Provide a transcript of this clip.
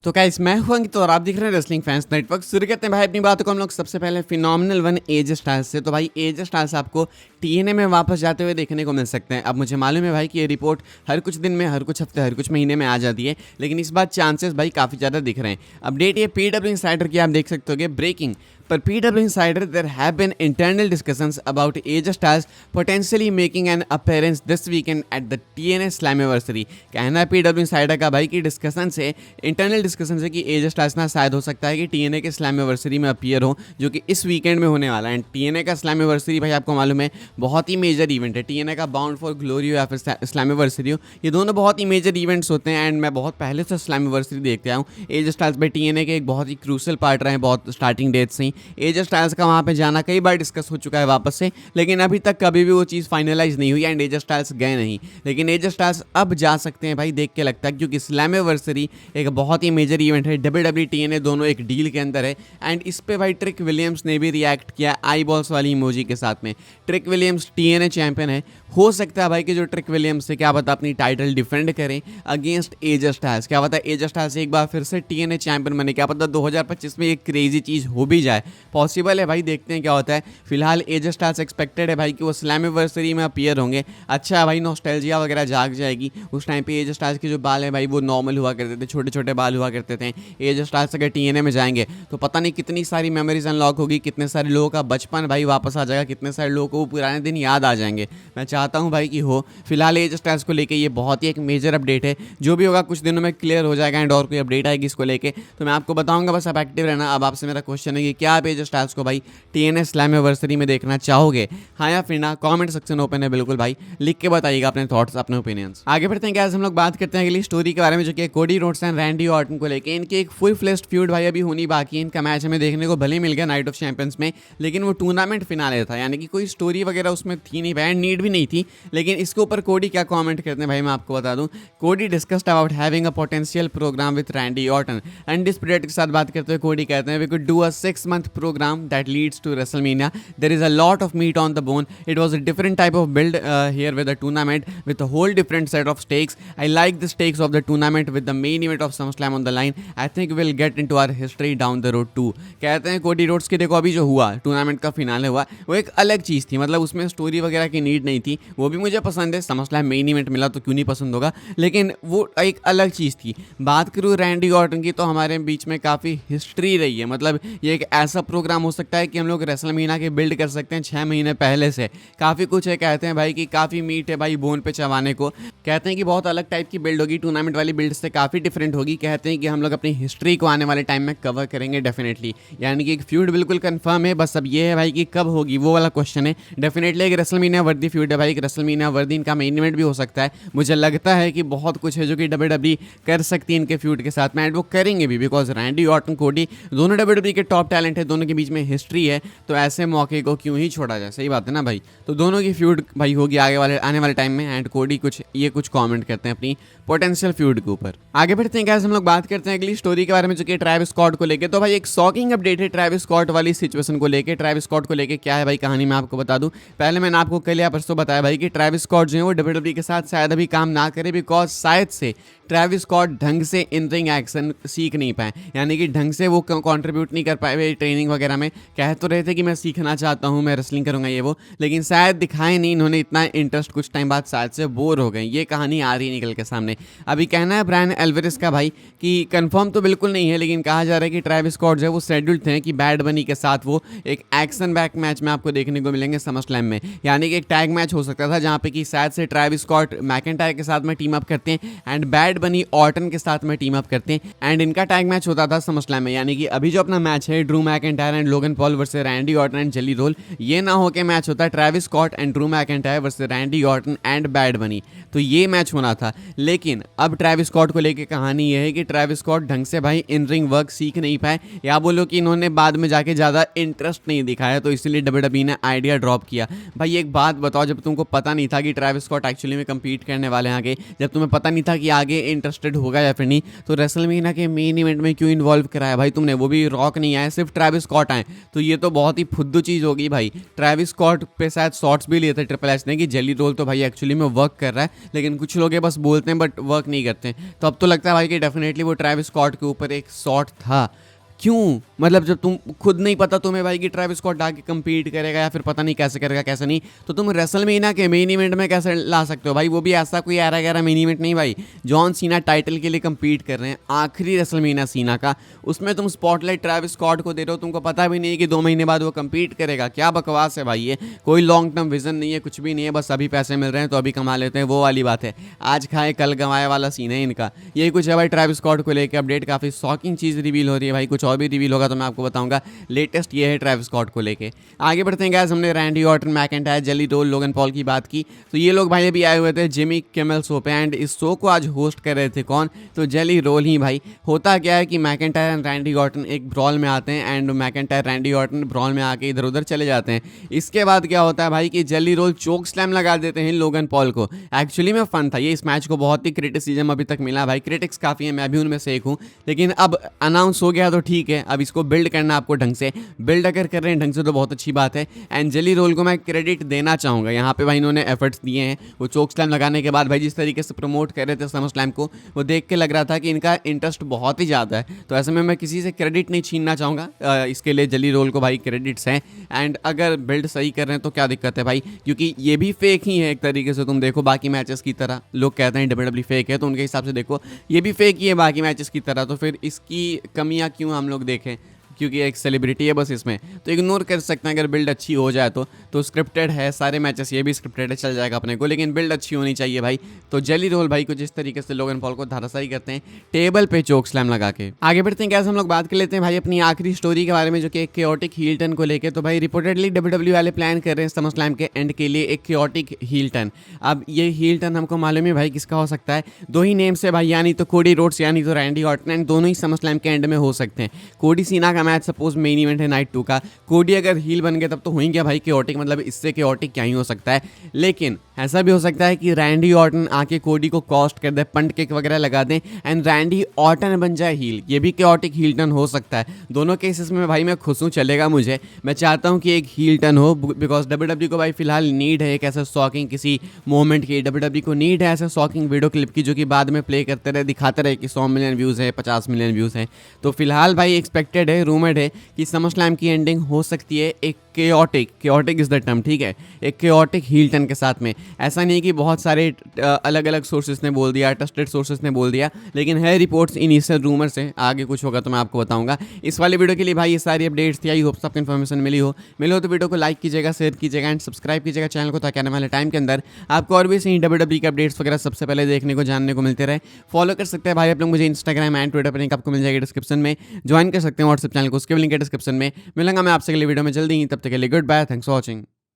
तो गाइस मैं हूं अंकित और आप देख रहे हैं रेसलिंग फैंस नेटवर्क। शुरू करते हैं भाई अपनी बातों को हम लोग सबसे पहले फिनोमिनल वन एज स्टाइल्स से। तो भाई एज स्टाइल्स आपको टीएनए में वापस जाते हुए देखने को मिल सकते हैं। अब मुझे मालूम है भाई कि ये रिपोर्ट हर कुछ दिन में, हर कुछ हफ्ते, हर कुछ महीने में आ जाती है, लेकिन इस बार चांसेस भाई काफ़ी ज़्यादा दिख रहे हैं। अपडेट ये पीडब्ल्यू इनसाइडर की आप देख सकते हो, ब्रेकिंग पर PW Insider, there have been internal discussions about AJ Styles potentially making an appearance this weekend at the TNA Slammiversary। कहना है PW Insider का भाई कि डिस्कशन से, इंटरनल डिस्कशन से कि AJ Styles ना शायद हो सकता है कि TNA के Slammiversary में अपीयर हो, जो कि इस वीकेंड में होने वाला है। TNA का Slammiversary भाई आपको मालूम है बहुत ही मेजर इवेंट है। TNA का बाउंड फॉर ग्लोरी हो या फिर Slammiversary हो, ये दोनों बहुत ही मेजर इवेंट्स होते हैं। एंड मैं बहुत पहले से Slammiversary देखते आया हूँ। AJ Styles भाई TNA के एक बहुत ही क्रूशल पार्ट रहे हैं, बहुत स्टार्टिंग डेट से ही। एज स्टाइल्स का वहाँ पे जाना कई बार डिस्कस हो चुका है वापस से, लेकिन अभी तक कभी भी वो चीज़ फाइनलाइज नहीं हुई एंड एज स्टाइल्स गए नहीं। लेकिन एज स्टाइल्स अब जा सकते हैं भाई, देख के लगता है, क्योंकि स्लैमिवर्सरी एक बहुत ही मेजर इवेंट है। WWE TNA दोनों एक डील के अंदर है। एंड इस पे भाई ट्रिक विलियम्स ने भी रिएक्ट किया आई बॉल्स वाली इमोजी के साथ में। ट्रिक विलियम्स TNA चैंपियन है, हो सकता है भाई कि जो ट्रिक विलियम्स से क्या पता अपनी टाइटल डिफेंड करें अगेंस्ट एज स्टाइल्स। क्या पता एज स्टाइल्स एक बार फिर से TNA चैंपियन बने, क्या पता 2025 में एक क्रेजी चीज़ हो भी जाए। पॉसिबल है भाई, देखते हैं क्या होता है। फिलहाल एज स्टाइल्स एक्सपेक्टेड है भाई कि वो स्लैमिवर्सरी में अपीयर होंगे। अच्छा भाई, नॉस्टैल्जिया वगैरह जाग जाएगी। उस टाइम पे एज स्टाइल्स के जो बाल हैं भाई वो नॉर्मल हुआ करते थे, छोटे छोटे बाल हुआ करते थे। एज स्टाइल्स अगर TNA में जाएंगे तो पता नहीं कितनी सारी मेमोरीज अनलॉक होगी, कितने सारे लोगों का बचपन भाई वापस आ जाएगा, कितने सारे लोगों को वो पुराने दिन याद आ जाएंगे। मैं चाहता हूँ भाई कि हो। फिलहाल एज स्टाइल्स को लेके ये बहुत ही एक मेजर अपडेट है, जो भी होगा कुछ दिनों में क्लियर हो जाएगा। एंड और कोई अपडेट आएगी इसको लेके तो मैं आपको बताऊंगा, बस आप एक्टिव रहना। अब आपसे मेरा क्वेश्चन है कि क्या आप एज स्टाइल्स को भाई TNA स्लैमिवर्सरी में देखना चाहोगे, हाँ या फिर ना? कमेंट सेक्शन ओपन है बिल्कुल भाई, लिख के बताइएगा अपने थॉट्स, अपने ओपिनियंस। आगे बढ़ते हैं क्या, हम लोग बात करते हैं अगली स्टोरी के बारे में, जो कि Cody Rhodes and Randy Orton को लेके। इनकी एक फुल फ्लेश्ड फ्यूड भाई अभी होनी बाकी है। इनका मैच हमें देखने को भले मिल गया नाइट ऑफ चैंपियंस में, लेकिन वो टूर्नामेंट फिनाले था, यानी कि कोई स्टोरी वगैरह उसमें थी नहीं, बैंड नीड भी नहीं थी। लेकिन इसके ऊपर कोडी क्या कमेंट करते हैं भाई मैं आपको बता दूं। Cody discussed about having a potential program with Randy Orton. Undisputed के साथ बात करते हुए कोडी कहते हैं we could do a 6 month program that leads to WrestleMania. There is a lot of meat on the bone. It was a different type of build here with the tournament with a whole different set of stakes. I like the stakes of the tournament with the main event of SummerSlam on the line. I think we'll get into our history down the road too. कहते हैं Cody Rhodes के, देखो अभी जो हुआ tournament का finale हुआ वो एक अलग चीज़ थी, मतलब उसमें स्टोरी वगैरह की नीड नहीं थी। वो भी मुझे पसंद है, SummerSlam मेन इवेंट मिला तो क्यों नहीं पसंद होगा, लेकिन वो एक अलग चीज़ थी। बात करूँ रैंडी ऑर्टन की तो हमारे बीच में काफ़ी हिस्ट्री रही है। मतलब ये एक ऐसा प्रोग्राम हो सकता है कि हम लोग रेसलमेनिया के बिल्ड कर सकते हैं 6 महीने पहले से। काफ़ी कुछ है, कहते हैं भाई कि काफ़ी मीट है भाई बोन पे चबाने को। कहते हैं कि बहुत अलग टाइप की बिल्ड होगी, टूर्नामेंट वाली बिल्ड से काफ़ी डिफरेंट होगी। कहते हैं कि हम लोग अपनी हिस्ट्री को आने वाले टाइम में कवर करेंगे डेफिनेटली, यानी कि एक फ्यूड बिल्कुल कंफर्म है। बस अब ये है भाई कि कब होगी वो वाला क्वेश्चन है। डेफिनेटली एक रेसलमेनिया वर्दी फ्यूड है भाई, एक रेसलमेनिया वर्दी इनका मेन इवेंट भी हो सकता है। मुझे लगता है कि बहुत कुछ है जो कि WWE कर सकती है इनके फ्यूड के साथ में, एंड वो करेंगे भी, बिकॉज रैंडी ऑर्टन कोडी दोनों WWE के टॉप टैलेंट है, दोनों के बीच में हिस्ट्री है, तो ऐसे मौके को क्यों ही छोड़ा जाए। सही बात है ना भाई। तो दोनों की फ्यूड भाई होगी आने वाले टाइम में। एंड कोडी कुछ कमेंट करते हैं अपनी पोटेंशियल फ्यूड के ऊपर। आगे बढ़ते हैं कैसे हम लोग बात करते हैं अगली स्टोरी के बारे में, जो कि ट्रैविस स्कॉट को लेके। तो भाई एक शॉकिंग अपडेट है ट्रैविस स्कॉट वाली सिचुएशन को लेके। ट्रैविस स्कॉट को लेके क्या है भाई कहानी, मैं आपको बता दूं। पहले मैंने आपको कल या परसों बताया भाई कि ट्रैविस स्कॉट जो है वो WWE के साथ शायद अभी काम ना करे, बिकॉज शायद से ट्रैविस स्कॉट ढंग से इन रिंग एक्शन सीख नहीं पाए, यानी कि ढंग से वो कंट्रीब्यूट नहीं कर पाए ट्रेनिंग वगैरह में। कह तो रहे थे कि मैं सीखना चाहता हूँ, मैं रेसलिंग करूँगा ये वो, लेकिन शायद दिखाए नहीं इन्होंने इतना इंटरेस्ट। कुछ टाइम बाद शायद से बोर हो गए। ये कहानी आ रही निकल के सामने। अभी कहना है ब्रायन एल्वेरेस का भाई कि कंफर्म तो बिल्कुल नहीं है, लेकिन कहा जा रहा है कि ट्रैविस स्कॉट जो है वो शेड्यूल्ड थे कि बैड बनी के साथ वो एक एक्शन बैक मैच में आपको देखने को मिलेंगे SummerSlam में, यानी कि एक टैग मैच हो सकता था जहाँ पे कि शायद से ट्रैविस स्कॉट मैकेंटायर के साथ में टीम अप करते हैं एंड बैड बनी ऑर्टन के साथ में टीम अप करते हैं, एंड इनका टैग मैच होता था SummerSlam में। यानी कि अभी जो अपना मैच है Drew McIntyre and Logan Paul versus Randy Orton and Jelly Roll, ये ना हो के मैच होता है Travis Scott and Drew McIntyre versus Randy Orton and Bad Bunny, तो ये मैच होना था। लेकिन अब ट्रैविस स्कॉट को लेके कहानी ये है कि ट्रैविस स्कॉट ढंग से भाई इन रिंग वर्क सीख नहीं पाए, या बोलो कि इन्होंने बाद में जाके ज़्यादा इंटरेस्ट नहीं दिखाया, तो इसलिए WWE ने आइडिया ड्रॉप किया। भाई एक बात बताओ, जब तुमको पता नहीं था कि ट्रैविस स्कॉट एक्चुअली में कम्पीट करने वाले हैं आगे, जब तुम्हें पता नहीं था कि आगे इंटरेस्टेड होगा या फिर नहीं, तो रेसलमेनिया के मेन इवेंट में क्यों इन्वॉल्व कराया भाई तुमने? वो भी रॉक नहीं आया, सिर्फ ट्रेविस स्कॉट आए, तो ये तो बहुत ही फुद्दू चीज़ होगी भाई। ट्रेविस स्कॉट पे शायद शॉट्स भी लिए थे ट्रिपल एच ने कि जेली रोल तो भाई एक्चुअली में वर्क कर रहा है, लेकिन कुछ लोग ये बस बोलते हैं बट वर्क नहीं करते। तो अब तो लगता है भाई कि डेफिनेटली वो ट्रेविस स्कॉट के ऊपर एक शॉट था। क्यों? मतलब जब तुम खुद नहीं पता तुम्हें भाई कि ट्रेविस स्कॉट आके कम्पीट करेगा या फिर पता नहीं कैसे करेगा कैसे नहीं, तो तुम रेसलमेनिया के मेन इवेंट में कैसे ला सकते हो भाई? वो भी ऐसा कोई 11-11 मेन इवेंट नहीं भाई, जॉन सीना टाइटल के लिए कम्पीट कर रहे हैं, आखिरी रेसलमेनिया सीना का, उसमें तुम स्पॉटलाइट ट्रेविस स्कॉट को दे रहे हो। तुमको पता भी नहीं है कि 2 महीने बाद वो कम्पीट करेगा। क्या बकवास है भाई, ये कोई लॉन्ग टर्म विजन नहीं है, कुछ भी नहीं है, बस अभी पैसे मिल रहे हैं तो अभी कमा लेते हैं, वो वाली बात है। आज खाए कल गंवाए वाला सीन है इनका। यही कुछ है भाई ट्रेविस स्कॉट को लेकर अपडेट। काफ़ी शॉकिंग चीज़ रिवील हो रही है भाई, कुछ और भी रिवील होगा तो मैं आपको बताऊंगा। लेटेस्ट ये है ट्रेविस स्कॉट को लेके। आगे बढ़ते हैं गाइस, हमने Randy Orton, McIntyre, Jelly Roll, Logan Paul की बात की, तो ये लोग भाई अभी आए हुए थे जिमी किमेल शो पे, एंड इस शो को आज होस्ट कर रहे थे कौन? तो जेली रोल ही भाई। होता क्या है कि मैकइंटायर एंड रैंडी ऑर्टन एक ब्रॉल में आते हैं, and McIntyre Randy Orton brawl में आके इधर उधर चले जाते हैं। इसके बाद क्या होता है भाई कि जेली रोल चोक स्लैम लगा देते हैं लोगन पॉल को। एक्चुअली में फन था ये, इस मैच को बहुत ही क्रिटिसिज्म अभी तक मिला भाई, क्रिटिक्स काफ़ी है, मैं भी उनमें से एक हूँ, लेकिन अब अनाउंस हो गया तो ठीक है। अब इसको बिल्ड करना आपको ढंग से, बिल्ड अगर कर रहे हैं ढंग से तो बहुत अच्छी बात है। एंड जेली रोल को मैं क्रेडिट देना चाहूँगा यहाँ पे भाई, इन्होंने एफर्ट्स दिए हैं। वो चोक स्लैम लगाने के बाद भाई जिस तरीके से प्रमोट कर रहे थे समर स्लैम को, वो देख के लग रहा था कि इनका इंटरेस्ट बहुत ही ज़्यादा है। तो ऐसे में मैं किसी से क्रेडिट नहीं छीनना चाहूँगा, इसके लिए जेली रोल को भाई क्रेडिट्स हैं। एंड अगर बिल्ड सही कर रहे हैं तो क्या दिक्कत है भाई, क्योंकि ये भी फेक ही है एक तरीके से। तुम देखो बाकी मैचेस की तरह, लोग कहते हैं डब्ल्यूडब्ल्यूई फेक है, तो उनके हिसाब से देखो ये भी फेक ही है बाकी मैचेस की तरह, तो फिर इसकी कमियाँ क्यों हम लोग देखें? क्योंकि एक सेलिब्रिटी है बस इसमें, तो इग्नोर कर सकते हैं अगर बिल्ड अच्छी हो जाए तो स्क्रिप्टेड है सारे मैचेस, ये भी स्क्रिप्टेड है, चल जाएगा अपने को, लेकिन बिल्ड अच्छी होनी चाहिए भाई। तो जेली रोल भाई को जिस तरीके से लोगन पॉल को धाराशायी करते हैं टेबल पे चोक स्लैम लगा के। आगे बढ़ते हैं कैसे हम लोग बात कर लेते हैं भाई अपनी आखिरी स्टोरी के बारे में, जो कि एक केओटिक हील टर्न को लेकर। तो भाई रिपोर्टेडली डब्ल्यूडब्ल्यूई वाले प्लान कर रहे हैं समर स्लैम के एंड के लिए एक केओटिक हील टर्न। अब ये हील टर्न हमको मालूम है भाई किसका हो सकता है, 2 ही नेम से भाई, यानी तो कोडी रोड्स यानी तो रैंडी ऑर्टन, एंड दोनों ही समर स्लैम के एंड में हो सकते हैं। कोडी सीना का मैच सपोज मेन इवेंट है नाइट 2 का, कोडी अगर हील बन गए तब तो होंगे भाई केओटिक, मतलब इससे केओटिक क्या ही हो सकता है। लेकिन ऐसा भी हो सकता है कि रैंडी ऑर्टन आके कोडी को कॉस्ट कर दे, पंट किक वगैरह लगा दें एंड रैंडी ऑर्टन बन जाए हील, ये भी केओटिक हील टर्न हो सकता है। दोनों केसेस में भाई मैं खुश हूँ, चलेगा मुझे। मैं चाहता हूँ कि एक हील टर्न हो, बिकॉज डब्ल्यूडब्ल्यूई को भाई फिलहाल नीड है एक ऐसा शॉकिंग किसी मोमेंट की, डब्ल्यूडब्ल्यूई को नीड है ऐसा शॉकिंग वीडियो क्लिप की जो कि बाद में प्ले करते रहे, दिखाते रहे कि 100 मिलियन व्यूज़ है, 50 मिलियन व्यूज़ हैं। तो फिलहाल भाई एक्सपेक्टेड है, रूमर्ड है कि समर स्लैम की एंडिंग हो सकती है एक केओटिक इज द टर्म, ठीक है, एक केओटिक हील टर्न के साथ में। ऐसा नहीं कि बहुत सारे अलग अलग सोर्सेस ने बोल दिया, ट्रस्टेड सोर्सेस ने बोल दिया, लेकिन है रिपोर्ट्स इनिशियल रूमर से, आगे कुछ होगा तो मैं आपको बताऊंगा। इस वाली वीडियो के लिए भाई ये सारी अपडेट्स थी, आई होप सबको इन्फॉर्मेशन मिली हो तो वीडियो को लाइक कीजिएगा, शेयर कीजिएगा एंड सब्सक्राइब कीजिएगा चैनल को, ताकि आने वाले टाइम के अंदर आपको और भी सही डब्ल्यूडब्ल्यूई के अपडेट्स वगैरह सबसे पहले देखने को जानने को मिलते रहे। फॉलो कर सकते हैं भाई आप लोग मुझे इंस्टाग्राम एंड ट्विटर पर, लिंक आपको मिल जाएगी डिस्क्रिप्शन में। ज्वाइन कर सकते हैं व्हाट्सएप चैनल को, उसके भी लिंक है डिस्क्रिप्शन में। मिलूंगा मैं आपसे अगली वीडियो में जल्दी ही, तब तक के लिए goodbye, thanks for watching.